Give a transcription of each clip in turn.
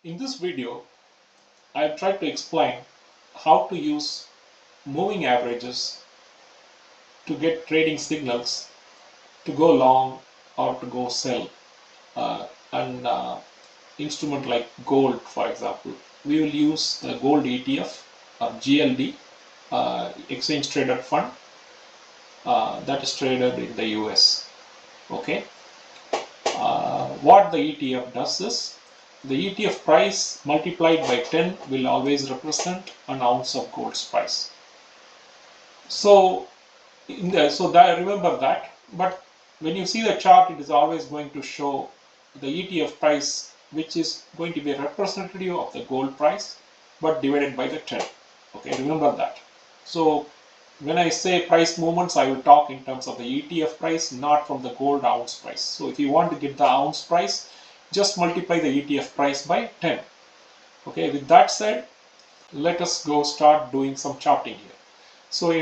In this video, I've tried to explain how to use moving averages to get trading signals to go long or to go sell. An instrument like gold, for example, we will use the gold ETF or GLD, exchange traded fund, that is traded in the US. Okay. What the ETF does is, the ETF price multiplied by 10 will always represent an ounce of gold's price. So, remember that. But when you see the chart, it is always going to show the ETF price, which is going to be representative of the gold price, but divided by the 10. Okay, remember that. So, when I say price movements, I will talk in terms of the ETF price, not from the gold ounce price. So if you want to get the ounce price, just multiply the ETF price by 10. Okay, with that said, let us go start doing some charting here. So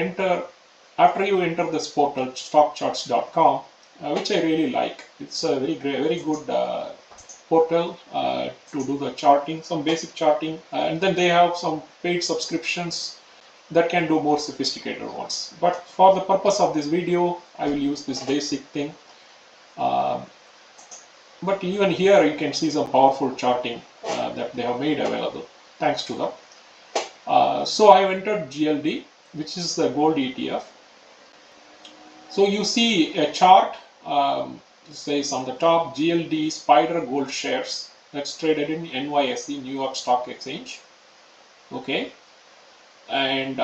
after you enter this portal, stockcharts.com, which I really like. It's a very good portal to do the charting, some basic charting, and then they have some paid subscriptions that can do more sophisticated ones. But for the purpose of this video, I will use this basic thing. But even here you can see some powerful charting that they have made available, thanks to them. So I have entered GLD, which is the gold ETF. So you see a chart, it says on the top, GLD Spider Gold Shares, that's traded in NYSE, New York Stock Exchange. Okay. And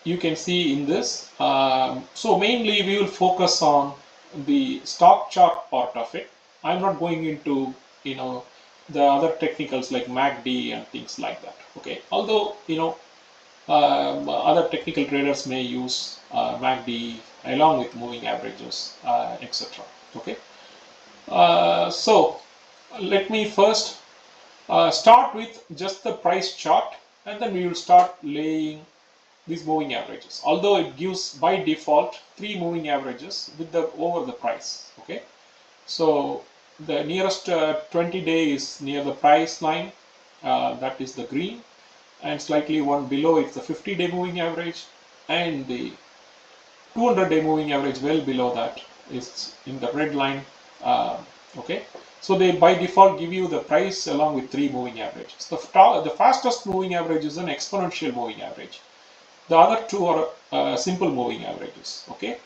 you can see in this, so mainly we will focus on the stock chart part of it. I'm not going into the other technicals like MACD and things like that. Okay, although other technical traders may use MACD along with moving averages, etc. Okay, so let me first start with just the price chart, and then we will start laying these moving averages. Although it gives by default 3 moving averages with over the price. Okay, so the nearest 20-day is near the price line, that is the green, and slightly one below it's the 50-day moving average, and the 200-day moving average well below that is in the red line. Okay. So they by default give you the price along with 3 moving averages. The fastest moving average is an exponential moving average. The other 2 are simple moving averages. Okay.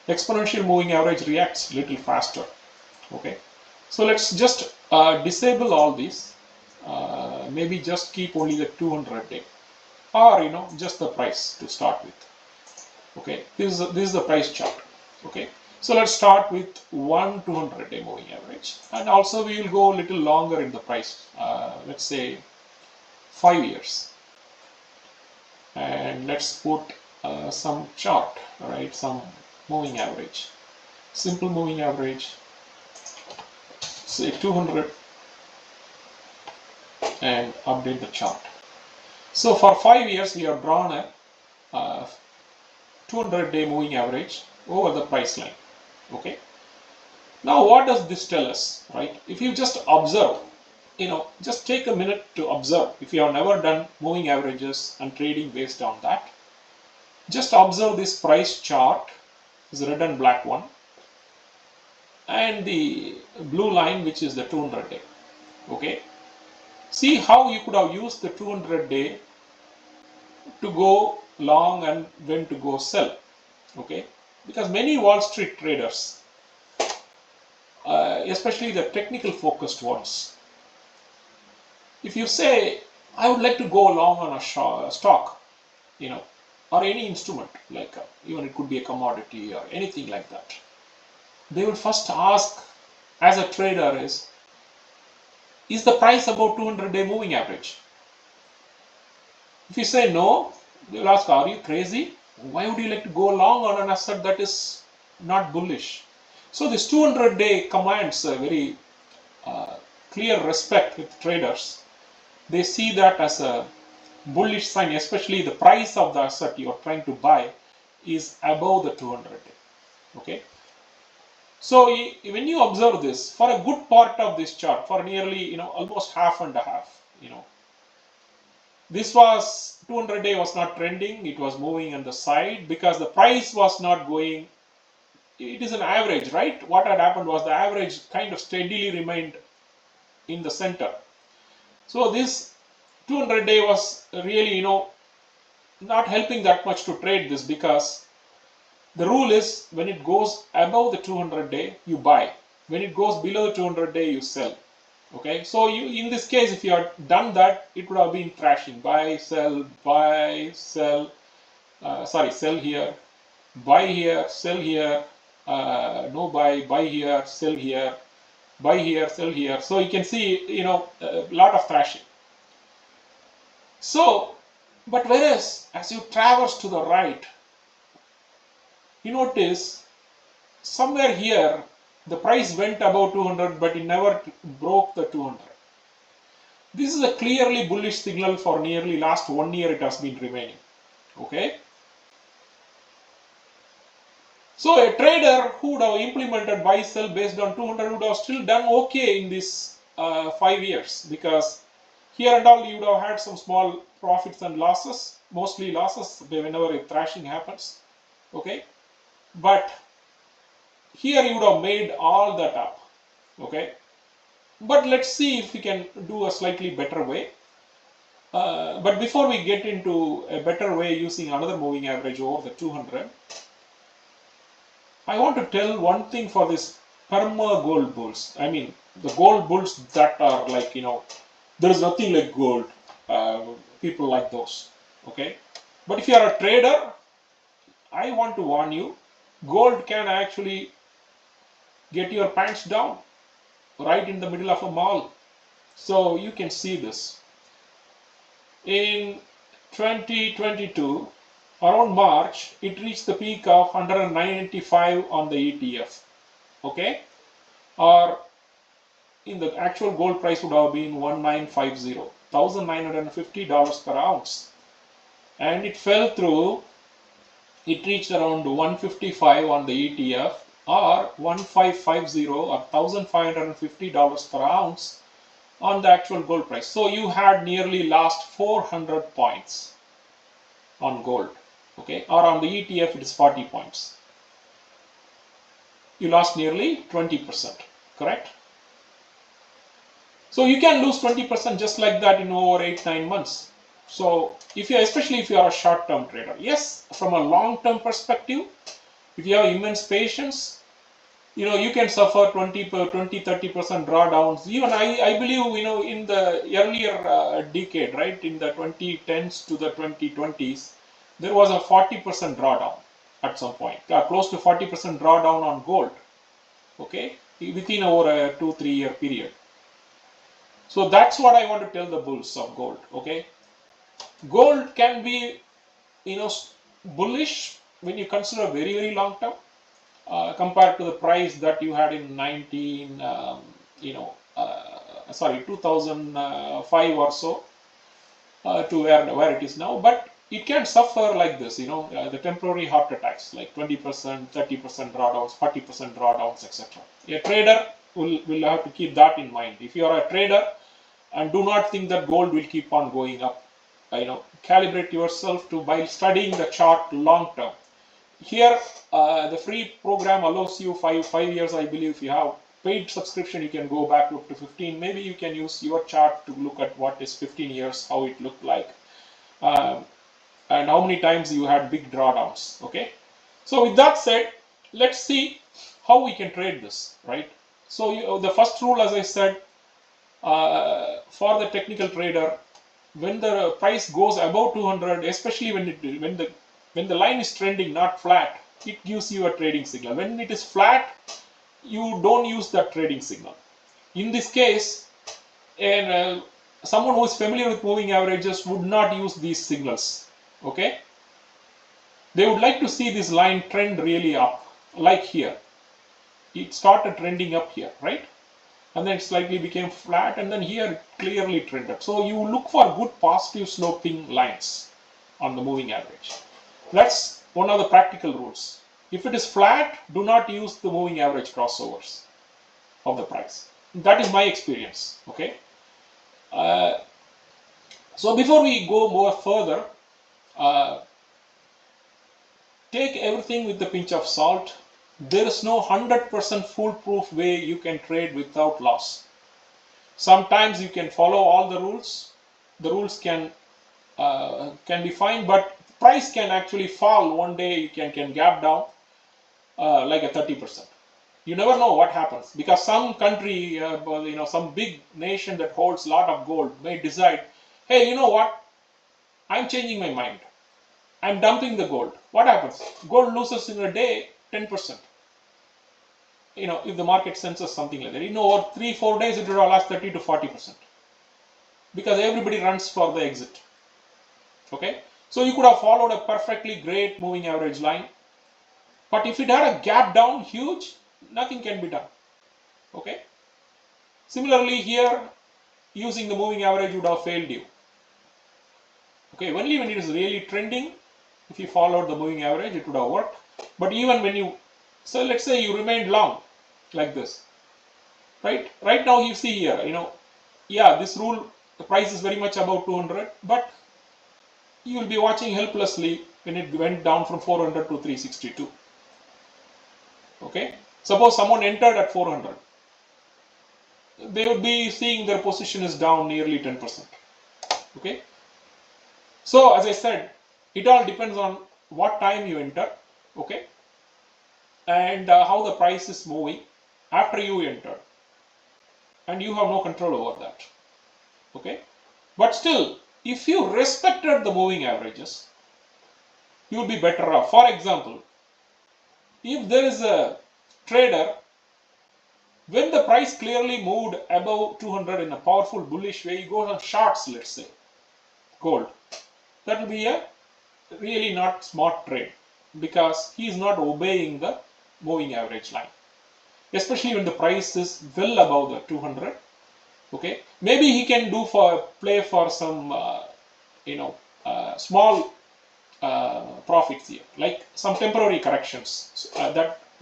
Exponential moving average reacts little faster. Okay. So let's just disable all these. Maybe just keep only the 200-day, or just the price to start with. Okay. This is the price chart. Okay. So let's start with 1 200-day moving average, and also we will go a little longer in the price, let's say 5 years, and let's put some chart, right, some moving average, simple moving average, say 200, and update the chart. So for 5 years we have drawn a 200-day moving average over the price line. Okay. Now what does this tell us, right? If you just observe, just take a minute to observe. If you have never done moving averages and trading based on that, just observe this price chart, this red and black one, and the blue line, which is the 200-day. Okay. See how you could have used the 200-day to go long and when to go sell. Okay. Because many Wall Street traders, especially the technical focused ones, if you say, I would like to go long on a stock, or any instrument, like even it could be a commodity or anything like that, they will first ask, as a trader, is the price above 200-day moving average? If you say no, they will ask, are you crazy? Why would you like to go long on an asset that is not bullish? So this 200-day commands a very clear respect with traders. They see that as a bullish sign, especially the price of the asset you are trying to buy is above the 200-day. Okay. So when you observe this, for a good part of this chart, for nearly, almost half and a half, this was 200-day was not trending, it was moving on the side because the price was not going. It is an average, right? What had happened was the average kind of steadily remained in the center. So this 200-day was really, not helping that much to trade this, because the rule is when it goes above the 200-day, you buy. When it goes below the 200-day, you sell. Okay, so in this case, if you had done that, it would have been trashing. Buy, sell, sell here, buy here, sell here, no buy here, sell here, buy here, sell here. So you can see, a lot of thrashing. So, but whereas as you traverse to the right, you notice somewhere here the price went above 200, but it never broke the 200. This is a clearly bullish signal. For nearly last 1 year it has been remaining. Okay, so a trader who would have implemented buy sell based on 200 would have still done okay in this 5 years, because here and all you would have had some small profits and losses, mostly losses whenever a thrashing happens. Okay, but here you would have made all that up. Okay, but let's see if we can do a slightly better way. But before we get into a better way using another moving average over the 200, I want to tell one thing for this perma gold bulls. I mean, the gold bulls that are like, there is nothing like gold. People like those. Okay, but if you are a trader, I want to warn you, gold can actually get your pants down right in the middle of a mall. So you can see this. In 2022, around March, it reached the peak of 195 on the ETF. Okay, or in the actual gold price would have been 1950, $1,950 per ounce, and it fell through. It reached around 155 on the ETF, or 1550 or $1,550 per ounce on the actual gold price. So you had nearly lost 400 points on gold. Okay, or on the ETF it is 40 points. You lost nearly 20%, correct? So you can lose 20% just like that in over 8-9 months. So especially if you are a short-term trader, yes, from a long-term perspective, if you have immense patience, you can suffer 20-30% drawdowns. Even I believe, in the earlier decade, right, in the 2010s to the 2020s, there was a 40% drawdown at some point, close to 40% drawdown on gold. Okay, within over a 2-3 year period. So that's what I want to tell the bulls of gold. Okay, gold can be, bullish when you consider very, very long term. Compared to the price that you had in 2005 or so, to where it is now. But it can suffer like this, the temporary heart attacks, like 20%, 30% drawdowns, 40% drawdowns, etc. A trader will have to keep that in mind. If you are a trader, and do not think that gold will keep on going up, calibrate yourself to by studying the chart long term. Here, the free program allows you five years, I believe. If you have paid subscription, you can go back up to 15. Maybe you can use your chart to look at what is 15 years, how it looked like, and how many times you had big drawdowns. Okay, so with that said, let's see how we can trade this, right? So the first rule, as I said, for the technical trader, when the price goes above 200, especially when the line is trending, not flat, it gives you a trading signal. When it is flat, you don't use that trading signal. In this case, and someone who is familiar with moving averages would not use these signals. Okay, they would like to see this line trend really up, like here. It started trending up here, right? And then it slightly became flat, and then here it clearly trended. So you look for good positive sloping lines on the moving average. That's one of the practical rules. If it is flat, do not use the moving average crossovers of the price. That is my experience. Okay. So before we go more further, take everything with a pinch of salt. There is no 100% foolproof way you can trade without loss. Sometimes you can follow all the rules. The rules can be fine, but price can actually fall one day. You can gap down like a 30%. You never know what happens, because some country, some big nation that holds a lot of gold may decide, hey, you know what? I'm changing my mind. I'm dumping the gold. What happens? Gold loses in a day 10%. If the market senses something like that, over 3-4 days it will last 30 to 40%, because everybody runs for the exit. Okay, so you could have followed a perfectly great moving average line, but if it had a gap down huge, nothing can be done. Okay, similarly here, using the moving average would have failed you. Okay, only when it is really trending, if you followed the moving average, it would have worked. But even when you, so let's say you remained long like this, right? Right now you see here, yeah, this rule, the price is very much above 200, but you will be watching helplessly when it went down from 400 to 362. Okay, suppose someone entered at 400, they would be seeing their position is down nearly 10%. Okay, so as I said, it all depends on what time you enter. Okay, and how the price is moving after you enter, and you have no control over that. Okay, but still, if you respected the moving averages, you would be better off. For example, if there is a trader, when the price clearly moved above 200 in a powerful bullish way, he goes on shorts, let's say, gold. That will be a really not smart trade, because he is not obeying the moving average line, especially when the price is well above the 200. Okay, maybe he can play for some small profits here, like some temporary corrections.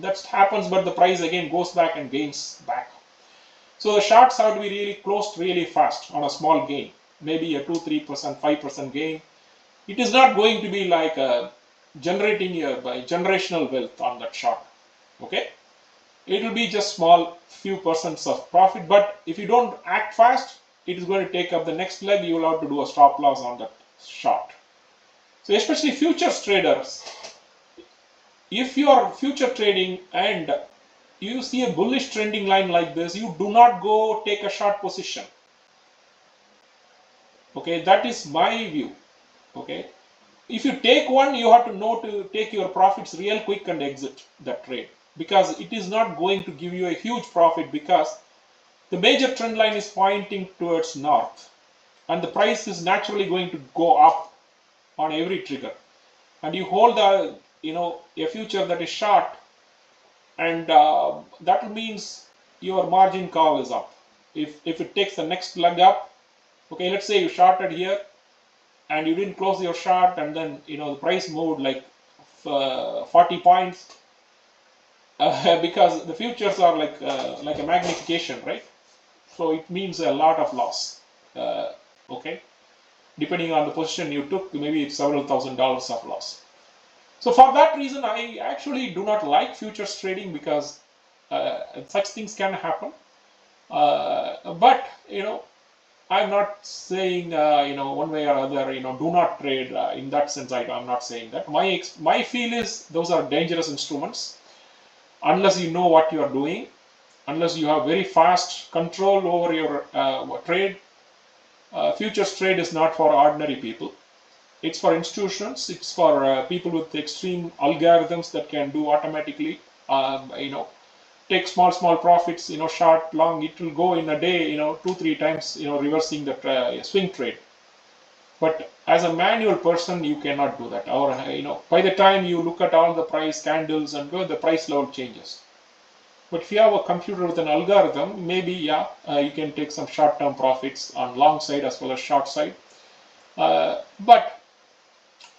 That happens, but the price again goes back and gains back. So the shorts have to be really closed really fast on a small gain, maybe a 2-3%, 5% gain. It is not going to be like generating by generational wealth on that short. Okay, it will be just small few percents of profit, but if you don't act fast, it is going to take up the next leg. You will have to do a stop loss on that short. So especially futures traders, if you are future trading and you see a bullish trending line like this, you do not go take a short position. Okay, that is my view. Okay, if you take one, you have to know to take your profits real quick and exit that trade, because it is not going to give you a huge profit, because the major trend line is pointing towards north and the price is naturally going to go up on every trigger, and you hold a future that is short, and that means your margin call is up. If it takes the next leg up, okay, let's say you shorted here and you didn't close your short, and then the price moved like 40 points, because the futures are like a magnification, right? So it means a lot of loss. Okay, depending on the position you took, maybe it's several $1,000s of loss. So for that reason, I actually do not like futures trading, because such things can happen. But I'm not saying one way or other do not trade. In that sense, I'm not saying that. My feel is those are dangerous instruments unless you know what you are doing, unless you have very fast control over your trade. Futures trade is not for ordinary people. It's for institutions. It's for people with extreme algorithms that can do automatically. Take small profits. Short, long. It will go in a day. 2-3 times. Reversing the swing trade. But as a manual person, you cannot do that. Or by the time you look at all the price candles and go, the price level changes. But if you have a computer with an algorithm, maybe you can take some short-term profits on long side as well as short side. But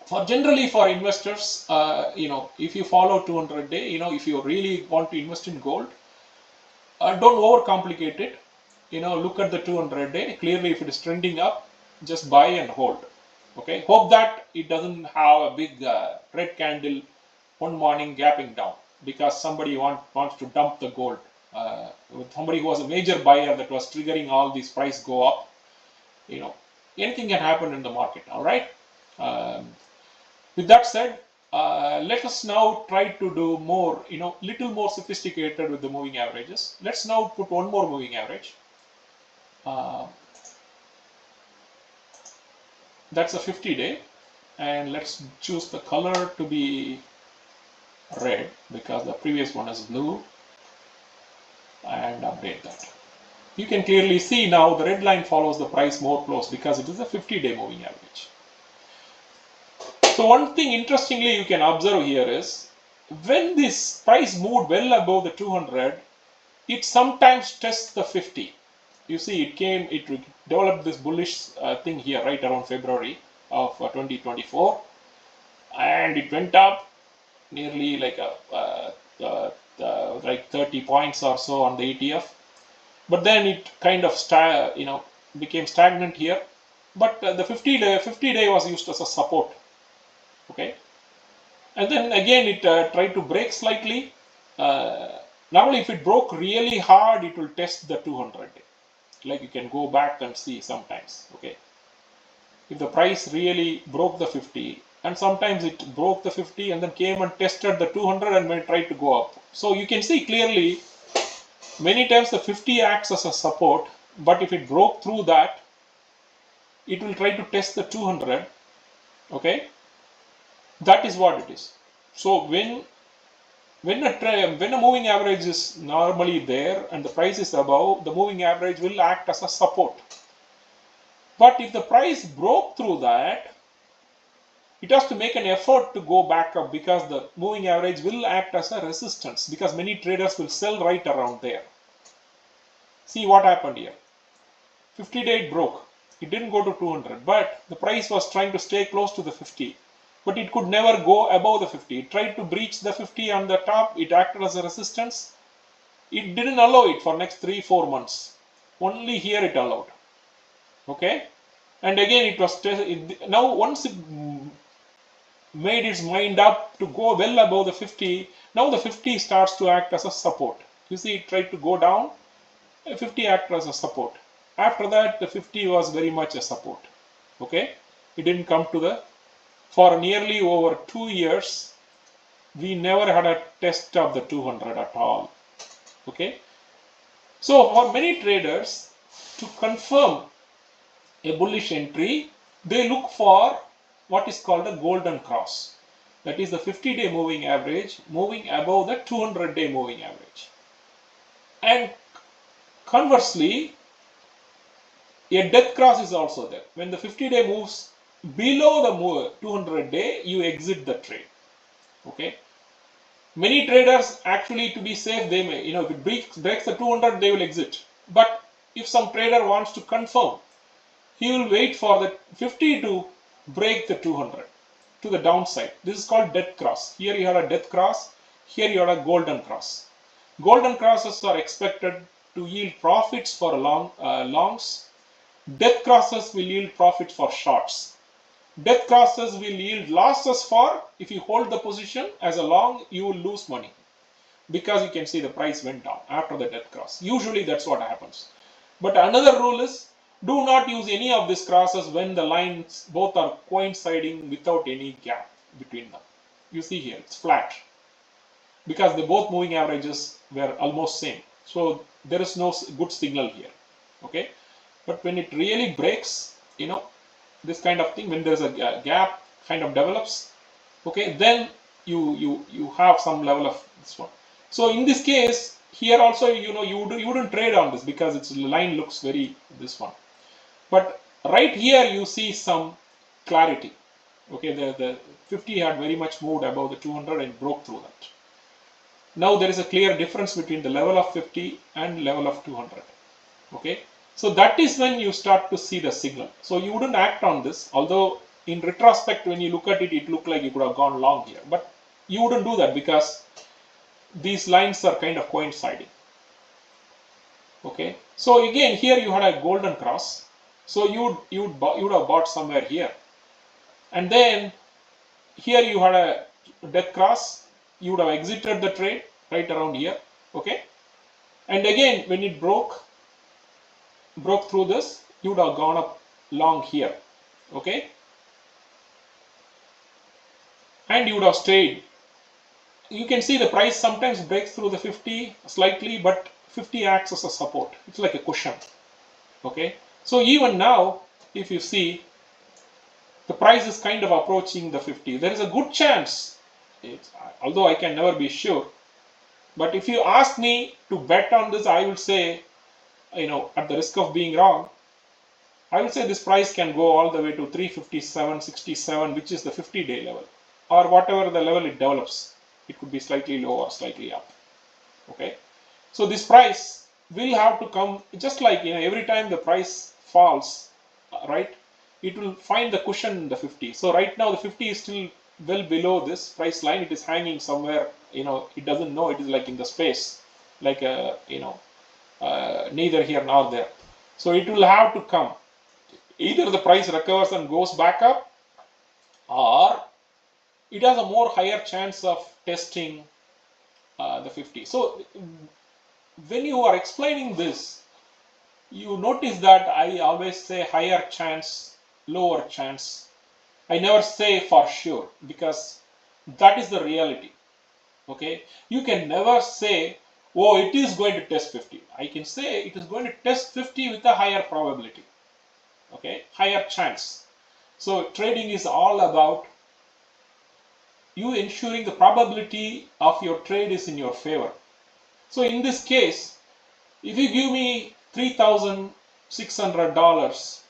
For generally for investors, if you follow 200 day, if you really want to invest in gold, don't overcomplicate it. Look at the 200 day. Clearly, if it is trending up, just buy and hold. Okay. Hope that it doesn't have a big red candle one morning gapping down because somebody wants to dump the gold. Somebody who was a major buyer that was triggering all these price go up. Anything can happen in the market. All right. With that said, let us now try to do more, little more sophisticated with the moving averages. Let's now put one more moving average. That's a 50-day, and let's choose the color to be red because the previous one is blue, and update that. You can clearly see now the red line follows the price more close because it is a 50-day moving average. So one thing interestingly you can observe here is when this price moved well above the 200, it sometimes tests the 50. You see it developed this bullish thing here right around February of 2024, and it went up nearly like like 30 points or so on the ETF, but then it kind of became stagnant here. But the 50 day was used as a support. Okay, and then again it tried to break slightly. Normally, if it broke really hard, it will test the 200 day. Like you can go back and see sometimes. Okay, if the price really broke the 50, and sometimes it broke the 50 and then came and tested the 200 and then tried to go up. So you can see clearly many times the 50 acts as a support, but if it broke through that, it will try to test the 200. Okay. That is what it is. So when a moving average is normally there and the price is above, the moving average will act as a support. But if the price broke through that, it has to make an effort to go back up because the moving average will act as a resistance because many traders will sell right around there. See what happened here. 50-day it broke. It didn't go to 200, but the price was trying to stay close to the 50. But it could never go above the 50. It tried to breach the 50 on the top. It acted as a resistance. It didn't allow it for next 3-4 months. Only here it allowed. Okay. And again it was now once it made its mind up to go well above the 50. Now the 50 starts to act as a support. You see it tried to go down. 50 acted as a support. After that the 50 was very much a support. Okay. It didn't come to the. For nearly over 2 years, we never had a test of the 200 at all. Okay. So for many traders, to confirm a bullish entry, they look for what is called a golden cross. That is the 50-day moving average moving above the 200-day moving average. And conversely, a death cross is also there. When the 50-day moves below the 200 day, you exit the trade. Okay. Many traders actually, to be safe, they may, if it breaks the 200, they will exit. But if some trader wants to confirm, he will wait for the 50 to break the 200 to the downside. This is called death cross. Here you have a death cross. Here you have a golden cross. Golden crosses are expected to yield profits for longs. Death crosses will yield profits for shorts. Death crosses will yield losses for, if you hold the position as a long, you will lose money because you can see the price went down after the death cross. Usually that's what happens. But another rule is do not use any of these crosses when the lines both are coinciding without any gap between them. You see here it's flat because the both moving averages were almost same. So there is no good signal here. Okay. But when it really breaks, this kind of thing, when there's a gap kind of develops, okay, then you have some level of this one. So in this case here also, you wouldn't trade on this because its line looks very this one. But right here you see some clarity. Okay, the 50 had very much moved above the 200 and broke through that. Now there is a clear difference between the level of 50 and level of 200. Okay. So that is when you start to see the signal. So you wouldn't act on this, although in retrospect, when you look at it, it looked like you could have gone long here, but you wouldn't do that because these lines are kind of coinciding. Okay, so again here you had a golden cross, so you'd have bought somewhere here, and then here you had a death cross, you would have exited the trade right around here. Okay, and again when it broke through this, you would have gone up long here. Okay, and you would have stayed. You can see the price sometimes breaks through the 50 slightly, but 50 acts as a support. It's like a cushion. Okay, so even now, if you see, the price is kind of approaching the 50. There is a good chance, although I can never be sure, but if you ask me to bet on this, I will say, at the risk of being wrong, I will say this price can go all the way to 357.67, which is the 50-day level, or whatever the level it develops. It could be slightly low or slightly up. Okay, so this price will have to come, just like every time the price falls, right, it will find the cushion in the 50. So right now the 50 is still well below this price line. It is hanging somewhere, it doesn't know, it is like in the space, like neither here nor there. So it will have to come, either the price recovers and goes back up, or it has a more higher chance of testing the 50. So when you are explaining this, you notice that I always say higher chance, lower chance. I never say for sure, because that is the reality. Okay, you can never say, oh, it is going to test 50. I can say it is going to test 50 with a higher probability. Okay, higher chance. So trading is all about you ensuring the probability of your trade is in your favor. So in this case, if you give me $3,600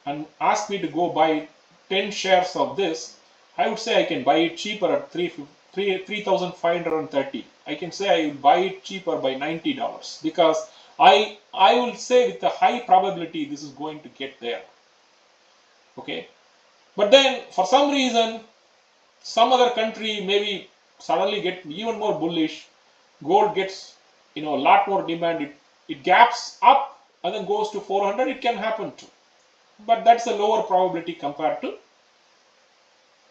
and ask me to go buy 10 shares of this, I would say I can buy it cheaper at 3,530. I can say I will buy it cheaper by $90, because I will say with a high probability this is going to get there. Okay, but then for some reason, some other country maybe suddenly get even more bullish, gold gets a lot more demand, it gaps up and then goes to 400. It can happen too, but that's a lower probability compared to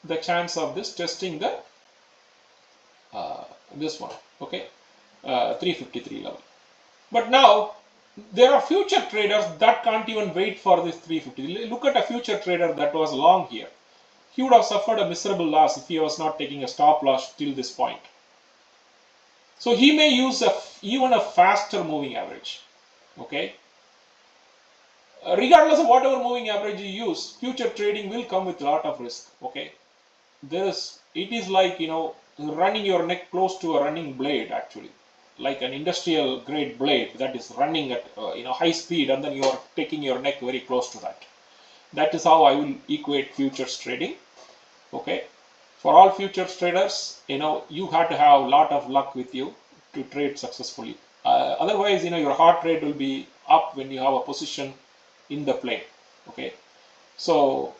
the chance of this testing the this one. Okay, 353 level. But now there are future traders that can't even wait for this 350. Look at a future trader that was long here. He would have suffered a miserable loss if he was not taking a stop loss till this point. So he may use even a faster moving average. Okay, regardless of whatever moving average you use, future trading will come with a lot of risk. Okay, it is like running your neck close to a running blade, actually, like an industrial grade blade that is running at high speed, and then you are taking your neck very close to that. That is how I will equate futures trading. Okay, for all futures traders, you have to have a lot of luck with you to trade successfully. Otherwise, your heart rate will be up when you have a position in the play. Okay, so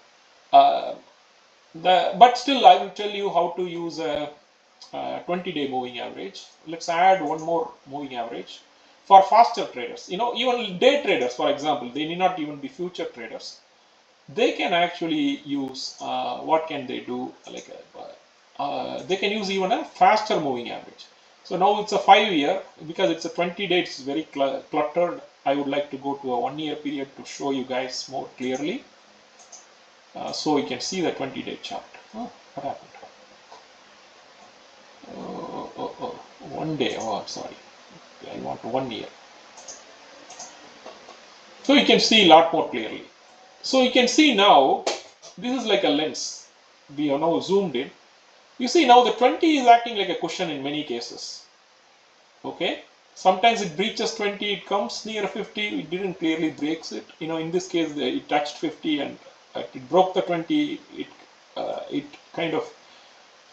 but still, I will tell you how to use a 20-day moving average. Let's add one more moving average for faster traders. Even day traders, for example, they need not even be future traders. They can actually use what can they do? Like they can use even a faster moving average. So now it's a 5-year, because it's a 20-day. It's very cluttered. I would like to go to a 1-year period to show you guys more clearly, so you can see the 20-day chart. Oh, what happened? 1 day. Oh, I'm sorry. I want 1 year. So you can see a lot more clearly. So you can see now, this is like a lens. We are now zoomed in. You see now the 20 is acting like a cushion in many cases. Okay. Sometimes it breaches 20, it comes near 50, it didn't clearly breaks it. In this case, it touched 50 and it broke the 20. It kind of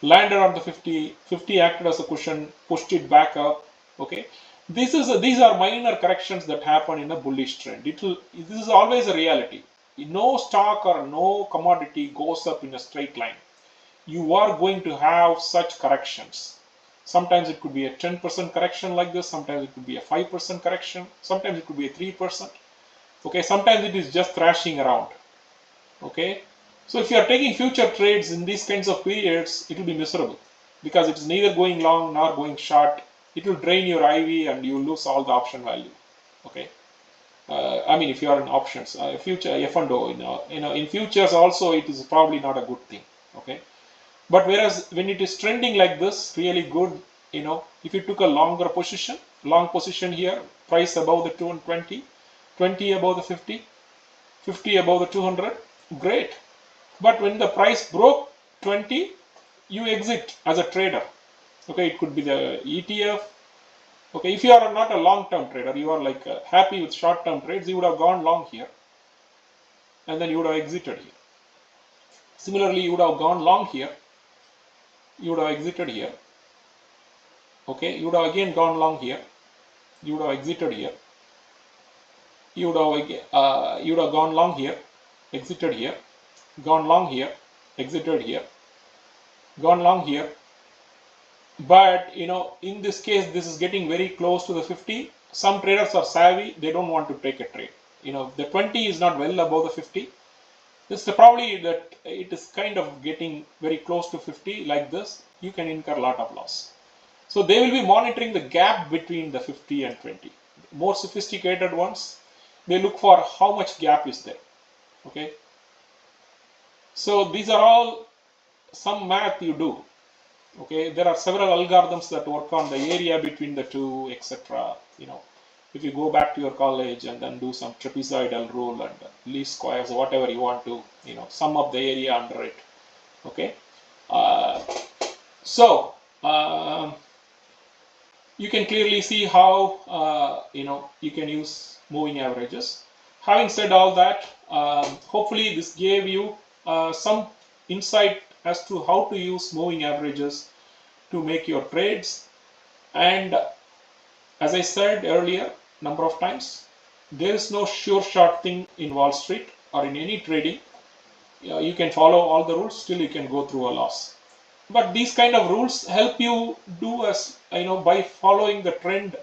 landed on the 50. 50 acted as a cushion, pushed it back up. Okay. These are minor corrections that happen in a bullish trend. This is always a reality. no stock or no commodity goes up in a straight line. You are going to have such corrections. Sometimes it could be a 10% correction like this, sometimes it could be a 5% correction, sometimes it could be a 3%. Okay, sometimes it is just thrashing around. Okay, so if you are taking future trades in these kinds of periods, it will be miserable because it is neither going long nor going short. It will drain your IV and you lose all the option value. Okay, I mean if you are in options, future F&O, in futures also it is probably not a good thing. Okay, but whereas when it is trending like this, really good, if you took a longer position, long position here, price above the 220, 20 above the 50, 50 above the 200, great. But when the price broke 20, you exit as a trader. Okay, it could be the ETF. Okay, if you are not a long-term trader, you are like happy with short-term trades, you would have gone long here and then you would have exited here. Similarly, you would have gone long here, you would have exited here. Okay, you would have again gone long here, you would have exited here. You would have gone long here, exited here, gone long here, exited here, gone long here. But in this case, this is getting very close to the 50. Some traders are savvy, they don't want to take a trade. The 20 is not well above the 50. This is probably that it is kind of getting very close to 50 like this. You can incur a lot of loss. So they will be monitoring the gap between the 50 and 20. More sophisticated ones, they look for how much gap is there. Okay. So these are all some math you do. Okay, there are several algorithms that work on the area between the two, etc. If you go back to your college and then do some trapezoidal rule and least squares, whatever you want to, sum up the area under it. Okay, so you can clearly see how you can use moving averages. Having said all that, hopefully this gave you some insight as to how to use moving averages to make your trades. And as I said earlier, number of times, there is no sure shot thing in Wall Street or in any trading. You can follow all the rules, still you can go through a loss. But these kind of rules help you do as by following the trend.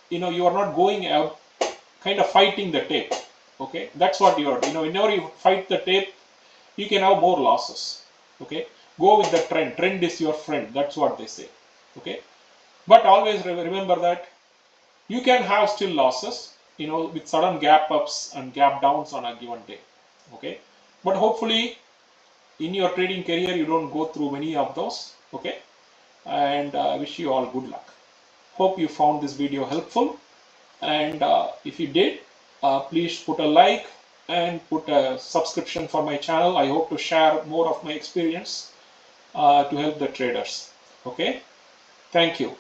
You are not going out kind of fighting the tape. Okay, that's what you are. Whenever you fight the tape, you can have more losses. Okay, go with the trend. Trend is your friend. That's what they say. Okay, but always remember that you can have still losses, with sudden gap ups and gap downs on a given day. Okay, but hopefully in your trading career you don't go through many of those. Okay, and I wish you all good luck. Hope you found this video helpful, and if you did, please put a like and put a subscription for my channel. I hope to share more of my experience to help the traders. Okay, thank you.